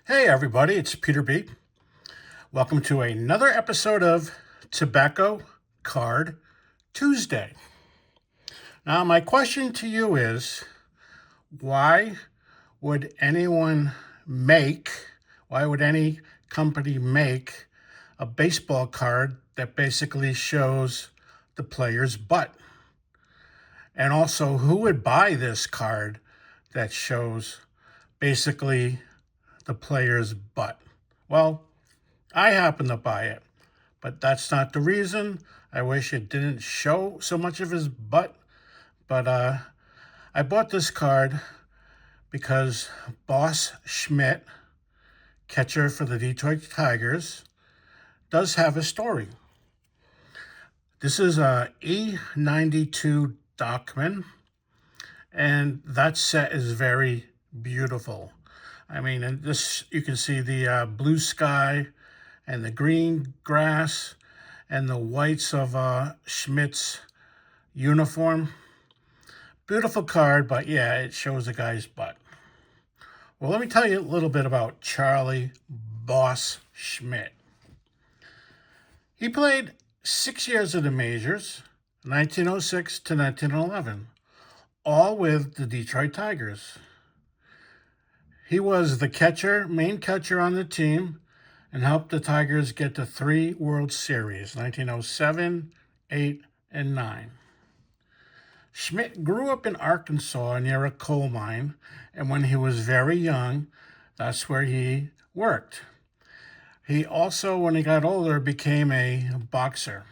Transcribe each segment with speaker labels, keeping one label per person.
Speaker 1: Hey everybody, it's Peter B. Welcome to another episode of Tobacco Card Tuesday. Now, my question to you is why would anyone make, why would any company make a baseball card that basically shows the player's butt? And also, who would buy this card that shows basically the player's butt? Well, I happen to buy it, but that's not the reason. I wish it didn't show so much of his butt, but I bought this card because Boss Schmidt, catcher for the Detroit Tigers, does have a story. This is a E92 Dockman, and that set is very beautiful. I mean, in this you can see the blue sky and the green grass and the whites of Schmidt's uniform. Beautiful card, but yeah, it shows the guy's butt. Well, let me tell you a little bit about Charlie Boss Schmidt. He played 6 years in the majors, 1906 to 1911, all with the Detroit Tigers. He was the catcher, main catcher on the team, and helped the Tigers get to 3 World Series, 1907, 8, and 9. Schmidt grew up in Arkansas near a coal mine, and when he was very young, that's where he worked. He also, when he got older, became a boxer.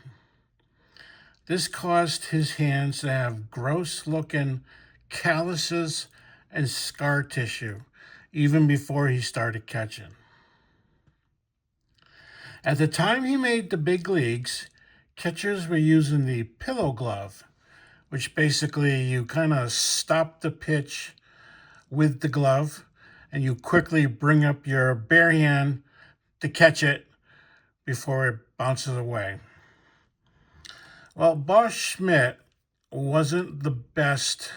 Speaker 1: This caused his hands to have gross-looking calluses and scar tissue, even before he started catching. At the time he made the big leagues, catchers were using the pillow glove, which basically you kind of stop the pitch with the glove and you quickly bring up your bare hand to catch it before it bounces away. Well, Boss Schmidt wasn't the best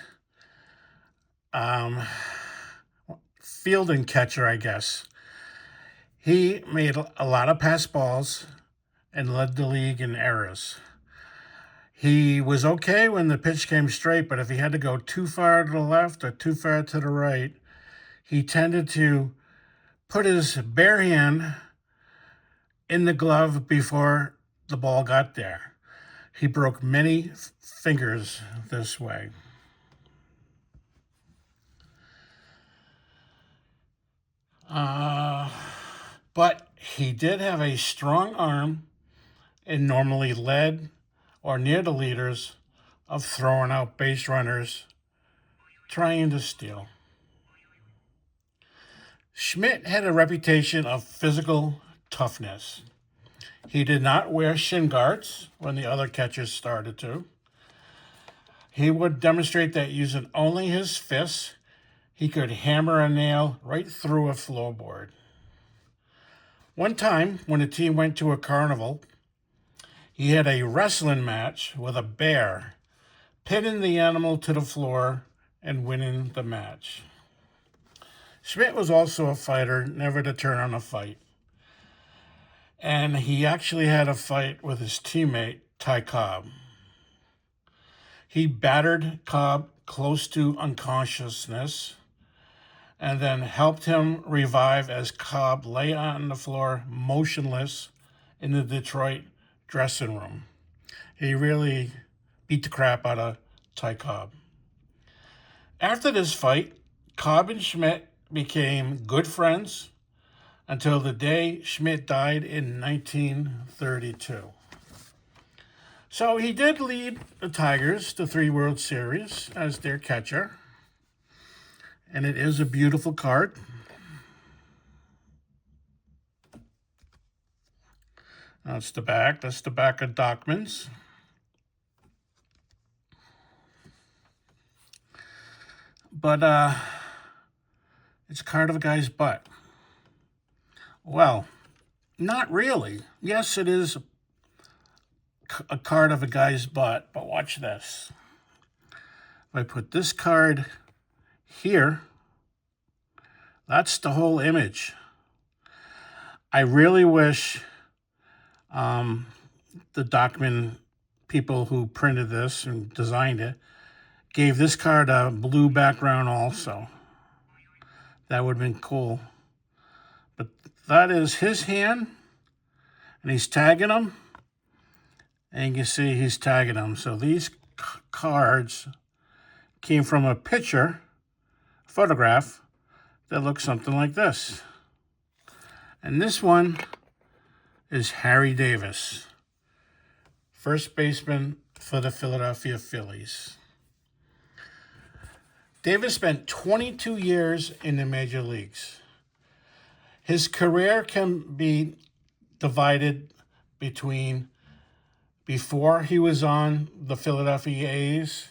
Speaker 1: fielding catcher, I guess. He made a lot of pass balls and led the league in errors. He was okay when the pitch came straight, but if he had to go too far to the left or too far to the right, he tended to put his bare hand in the glove before the ball got there. He broke many fingers this way. But he did have a strong arm and normally led or near the leaders of throwing out base runners trying to steal. Schmidt had a reputation of physical toughness. He did not wear shin guards when the other catchers started to. He would demonstrate that using only his fists, he could hammer a nail right through a floorboard. One time, when the team went to a carnival, he had a wrestling match with a bear, pinning the animal to the floor and winning the match. Schmidt was also a fighter, never to turn on a fight. And he actually had a fight with his teammate, Ty Cobb. He battered Cobb close to unconsciousness and then helped him revive as Cobb lay on the floor motionless in the Detroit dressing room. He really beat the crap out of Ty Cobb. After this fight, Cobb and Schmidt became good friends until the day Schmidt died in 1932. So he did lead the Tigers to 3 World Series as their catcher. And it is a beautiful card. That's the back. That's the back of Dockman's. But it's a card of a guy's butt. Well, not really. Yes, it is a card of a guy's butt, but watch this. If I put this card here, that's the whole image. I really wish the document people who printed this and designed it gave this card a blue background also. That would have been cool. But that is his hand, and he's tagging them. And you can see he's tagging them. So these cards came from a photograph that looks something like this. And this one is Harry Davis, first baseman for the Philadelphia Phillies. Davis spent 22 years in the major leagues. His career can be divided between before he was on the Philadelphia A's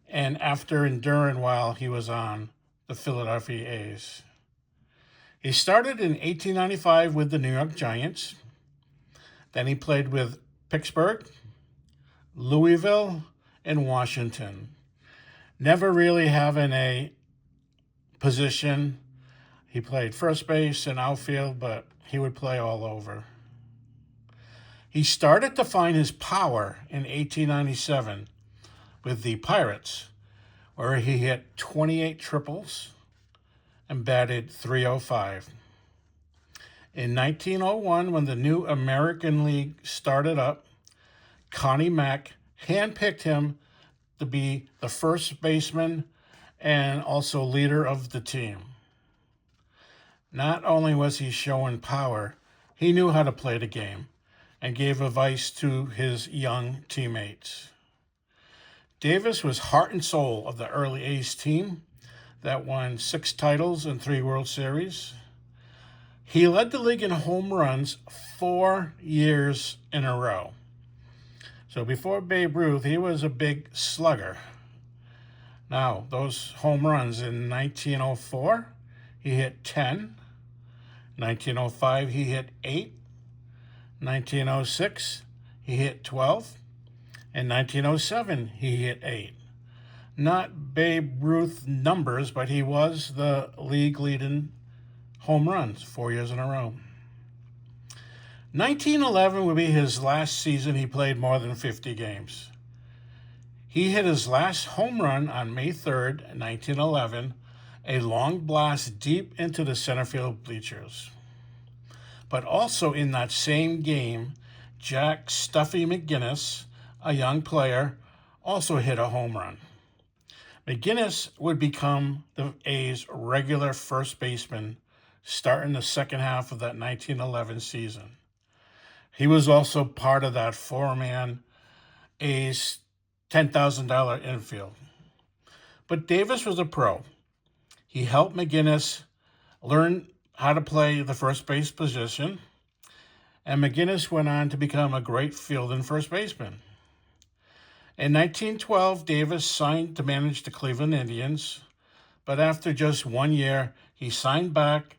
Speaker 1: and after enduring while he was on the Philadelphia A's. He started in 1895 with the New York Giants. Then he played with Pittsburgh, Louisville, and Washington. Never really having a position. He played first base and outfield, but he would play all over. He started to find his power in 1897 with the Pirates, where he hit 28 triples and batted .305. In 1901, when the new American League started up, Connie Mack handpicked him to be the first baseman and also leader of the team. Not only was he showing power, he knew how to play the game and gave advice to his young teammates. Davis was heart and soul of the early A's team that won 6 titles and 3 World Series. He led the league in home runs 4 years in a row. So before Babe Ruth, he was a big slugger. Now, those home runs in 1904, he hit 10. 1905, he hit 8. 1906, he hit 12. In 1907, he hit 8. Not Babe Ruth numbers, but he was the league leading home runs 4 years in a row. 1911 would be his last season he played more than 50 games. He hit his last home run on May 3rd, 1911, a long blast deep into the center field bleachers. But also in that same game, Jack Stuffy McGinnis, a young player, also hit a home run. McGinnis would become the A's regular first baseman starting the second half of that 1911 season. He was also part of that 4-man A's $10,000 infield. But Davis was a pro. He helped McGinnis learn how to play the first base position, and McGinnis went on to become a great fielding first baseman. In 1912, Davis signed to manage the Cleveland Indians, but after just 1 year, he signed back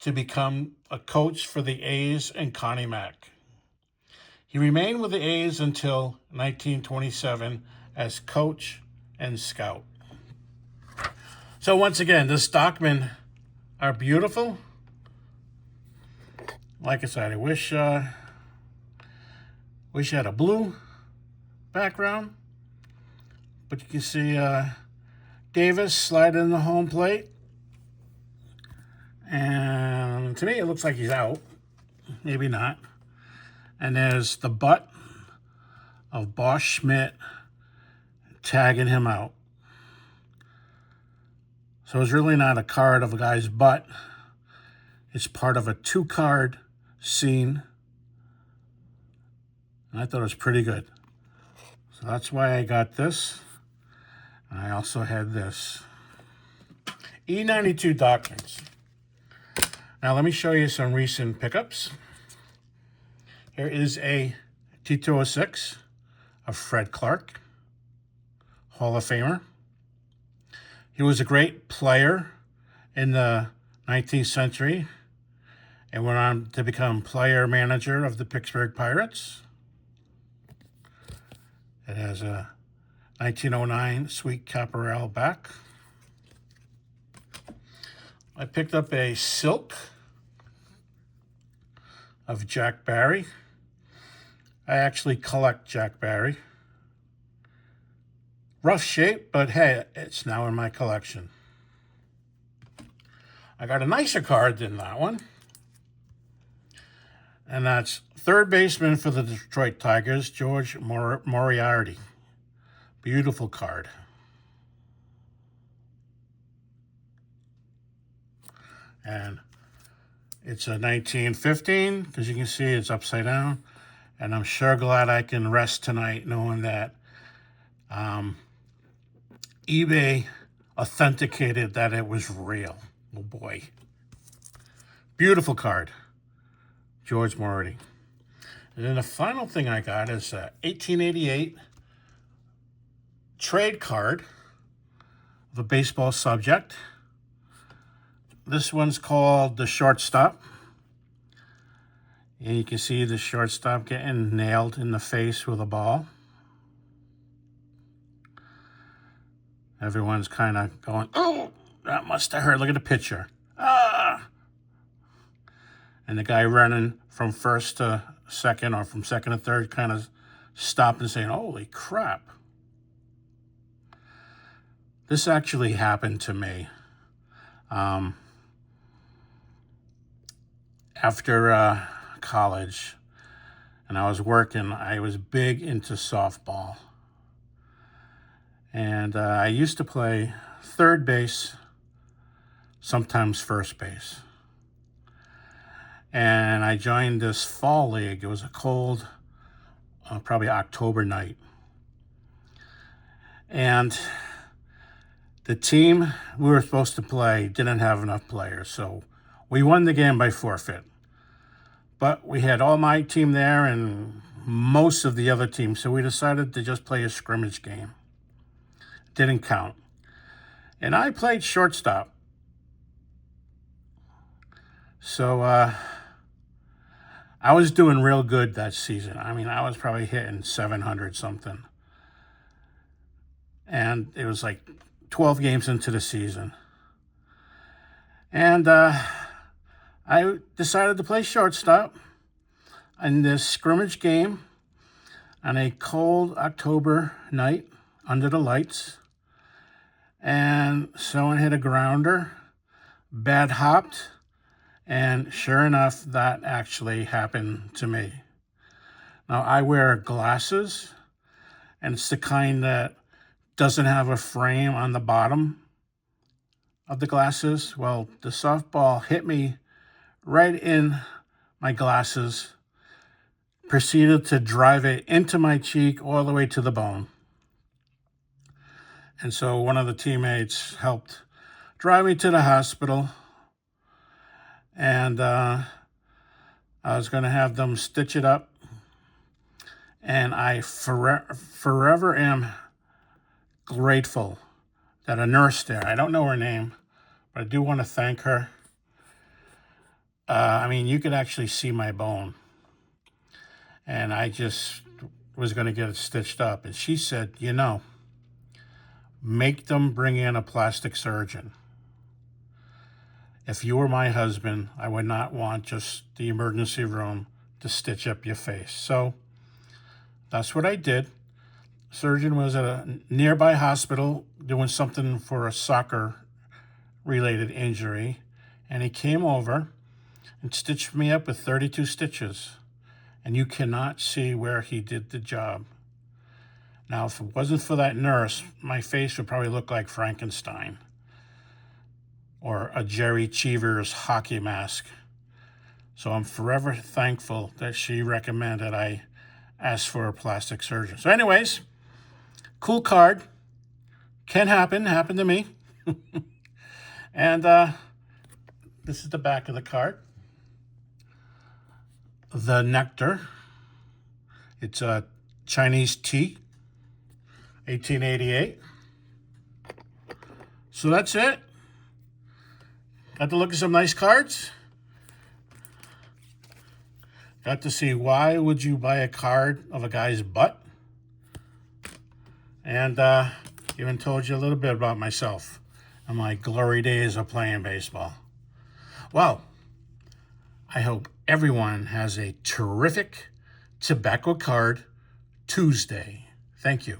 Speaker 1: to become a coach for the A's and Connie Mack. He remained with the A's until 1927 as coach and scout. So once again, the Stockmen are beautiful. Like I said, I wish I had a blue background, but you can see Davis sliding in the home plate, and to me it looks like he's out, maybe not. And there's the butt of Boss Schmidt tagging him out. So it's really not a card of a guy's butt. It's part of a 2-card scene. And I thought it was pretty good. So that's why I got this. And I also had this. E92 documents. Now let me show you some recent pickups. Here is a T206 of Fred Clark, Hall of Famer. He was a great player in the 19th century and went on to become player manager of the Pittsburgh Pirates. It has a 1909 Sweet Caporal back. I picked up a silk of Jack Barry. I actually collect Jack Barry. Rough shape, but hey, it's now in my collection. I got a nicer card than that one. And that's third baseman for the Detroit Tigers, George Moriarty. Beautiful card. And it's a 1915, because you can see it's upside down. And I'm sure glad I can rest tonight knowing that eBay authenticated that it was real. Oh boy. Beautiful card. George Moriarty. And then the final thing I got is a 1888 trade card of a baseball subject. This one's called the shortstop. And you can see the shortstop getting nailed in the face with a ball. Everyone's kind of going, oh, that must have hurt. Look at the pitcher. Ah! And the guy running from first to second or from second to third kind of stopped and saying, holy crap. This actually happened to me. After college, and I was working, I was big into softball. And I used to play third base, sometimes first base. And I joined this fall league. It was a cold, probably October night. And the team we were supposed to play didn't have enough players, so we won the game by forfeit. But we had all my team there and most of the other teams, so we decided to just play a scrimmage game. Didn't count. And I played shortstop. So I was doing real good that season. I mean, I was probably hitting 700 something. And it was like 12 games into the season. And I decided to play shortstop in this scrimmage game on a cold October night under the lights. And someone hit a grounder, bad hopped, and sure enough, that actually happened to me. Now, I wear glasses, and it's the kind that doesn't have a frame on the bottom of the glasses. Well, the softball hit me right in my glasses, proceeded to drive it into my cheek all the way to the bone. And so one of the teammates helped drive me to the hospital, and I was going to have them stitch it up. And I forever am grateful that a nurse there, I don't know her name, but I do want to thank her. I mean, you could actually see my bone. And I just was going to get it stitched up. And she said, make them bring in a plastic surgeon. If you were my husband, I would not want just the emergency room to stitch up your face. So that's what I did. Surgeon was at a nearby hospital doing something for a soccer-related injury. And he came over and stitched me up with 32 stitches. And you cannot see where he did the job. Now, if it wasn't for that nurse, my face would probably look like Frankenstein or a Jerry Cheever's hockey mask. So I'm forever thankful that she recommended I ask for a plastic surgeon. So anyways, cool card. Can happen. Happened to me. And this is the back of the card. The nectar. It's a Chinese tea. 1888. So that's it. Got to look at some nice cards. Got to see why would you buy a card of a guy's butt. And even told you a little bit about myself and my glory days of playing baseball. Well, I hope everyone has a terrific Tobacco Card Tuesday. Thank you.